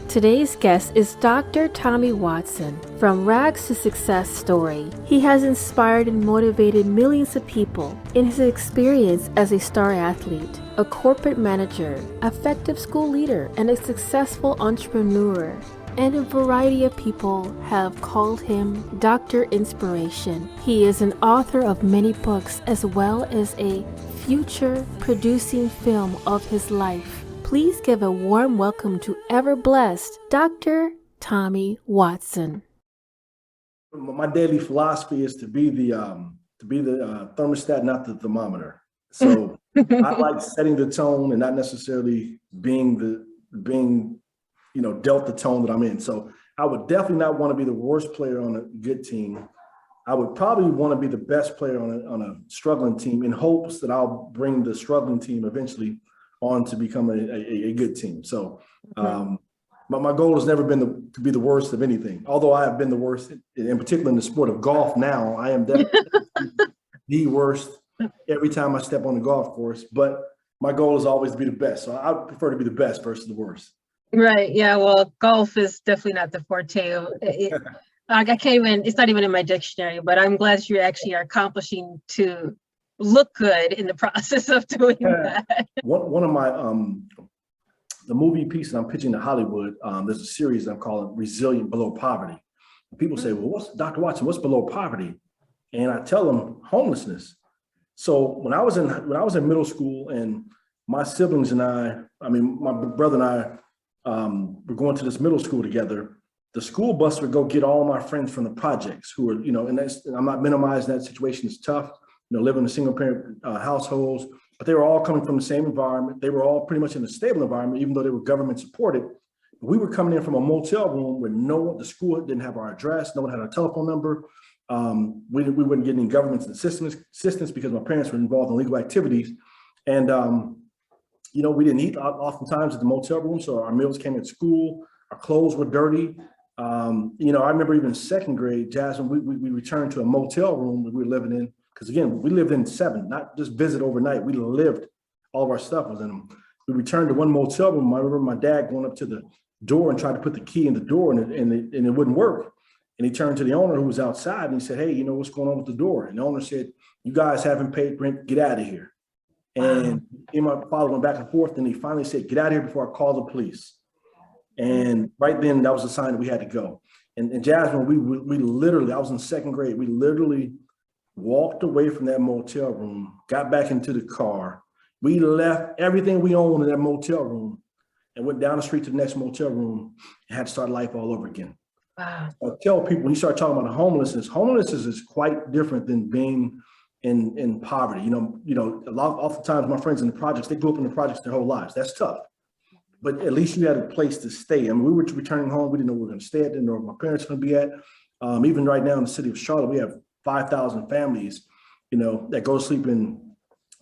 Today's guest is Dr. Tommy Watson. From rags to success story, he has inspired and motivated millions of people in his experience as a star athlete, a corporate manager, effective school leader, and a successful entrepreneur. And a variety of people have called him Dr. Inspiration. He is an author of many books as well as a future producing film of his life. Please give a warm welcome to ever-blessed Dr. Tommy Watson. My daily philosophy is to be the thermostat, not the thermometer. So I like setting the tone and not necessarily being dealt the tone that I'm in. So I would definitely not want to be the worst player on a good team. I would probably want to be the best player on a struggling team in hopes that I'll bring the struggling team eventually on to become a good team. So my goal has never been to be the worst of anything, although I have been the worst, in particular in the sport of golf. Now I am definitely the worst every time I step on the golf course, but my goal is always to be the best. So I prefer to be the best versus the worst. Right. Yeah. Well, golf is definitely not the forte. I can't even, it's not even in my dictionary, but I'm glad you actually are accomplishing to look good in the process of doing that. One of my, the movie pieces I'm pitching to Hollywood, there's a series I'm calling Resilient Below Poverty. People say, well, Dr. Watson, what's below poverty? And I tell them homelessness. So when I was in middle school and my siblings and my brother and I were going to this middle school together, the school bus would go get all my friends from the projects who were, and I'm not minimizing that situation. It's tough, living in single parent households, but they were all coming from the same environment. They were all pretty much in a stable environment, even though they were government supported. We were coming in from a motel room where the school didn't have our address. No one had our telephone number. We wouldn't get any government assistance because my parents were involved in legal activities. And, we didn't eat oftentimes at the motel room. So our meals came at school. Our clothes were dirty. I remember even in second grade, Jasmine, we returned to a motel room that we were living in. Because again, we lived in 7, not just visit overnight. We lived, all of our stuff was in them. We returned to one motel room. I remember my dad going up to the door and tried to put the key in the door and it wouldn't work. And he turned to the owner who was outside and he said, hey, what's going on with the door? And the owner said, you guys haven't paid rent, get out of here. And me and my father went back and forth and he finally said, get out of here before I call the police. And right then that was a sign that we had to go. And Jasmine, we literally, I was in second grade, we literally walked away from that motel room, got back into the car. We left everything we owned in that motel room and went down the street to the next motel room and had to start life all over again. Wow. I tell people when you start talking about homelessness is quite different than being in poverty. Oftentimes my friends in the projects, they grew up in the projects their whole lives. That's tough. But at least you had a place to stay. I mean, we were returning home. We didn't know where we were going to stay at, didn't know where my parents were going to be at. Even right now in the city of Charlotte, we have 5,000 families, that go to sleep in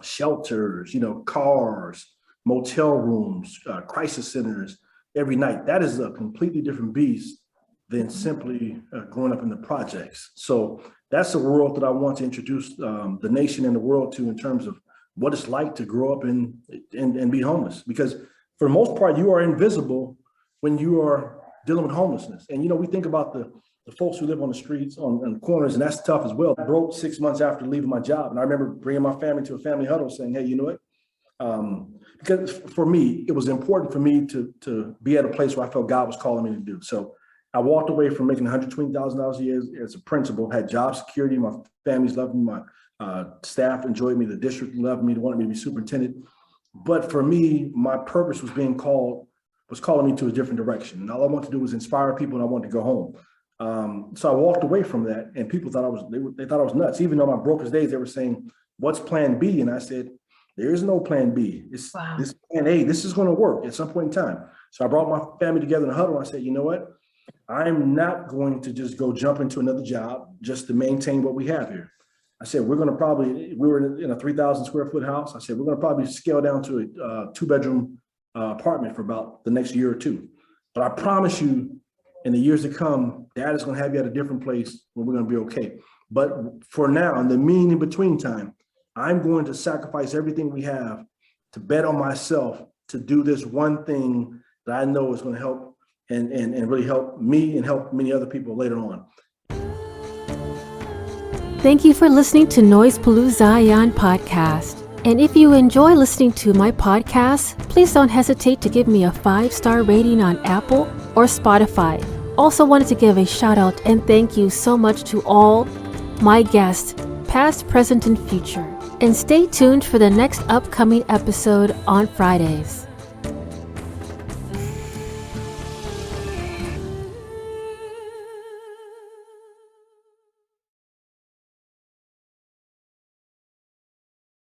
shelters, cars, motel rooms, crisis centers every night. That is a completely different beast than simply growing up in the projects. So that's a world that I want to introduce the nation and the world to in terms of what it's like to grow up and be homeless. Because for the most part, you are invisible when you are dealing with homelessness. And, we think about the folks who live on the streets, on the corners, and that's tough as well. I broke 6 months after leaving my job. And I remember bringing my family to a family huddle saying, hey, you know what? Because for me, it was important for me to be at a place where I felt God was calling me to do. So I walked away from making $120,000 a year as a principal, had job security. My families loved me. My staff enjoyed me. The district loved me. They wanted me to be superintendent. But for me, my purpose was calling me to a different direction. And all I wanted to do was inspire people and I wanted to go home. So I walked away from that and people thought they thought I was nuts. Even though my brokest days, they were saying, what's plan B? And I said, there is no plan B. It's This plan A. This is going to work at some point in time. So I brought my family together in a huddle. And I said, you know what? I'm not going to just go jump into another job just to maintain what we have here. I said, we were in a 3,000 square foot house. I said, we're going to probably scale down to a 2-bedroom apartment for about the next year or two. But I promise you, in the years to come, Dad is going to have you at a different place where we're going to be okay. But for now, in the in between time, I'm going to sacrifice everything we have to bet on myself to do this one thing that I know is going to help and really help me and help many other people later on. Thank you for listening to Noise Paloo Zion podcast. And if you enjoy listening to my podcast, please don't hesitate to give me a 5-star rating on Apple or Spotify. Also wanted to give a shout out and thank you so much to all my guests, past, present, and future. And stay tuned for the next upcoming episode on Fridays.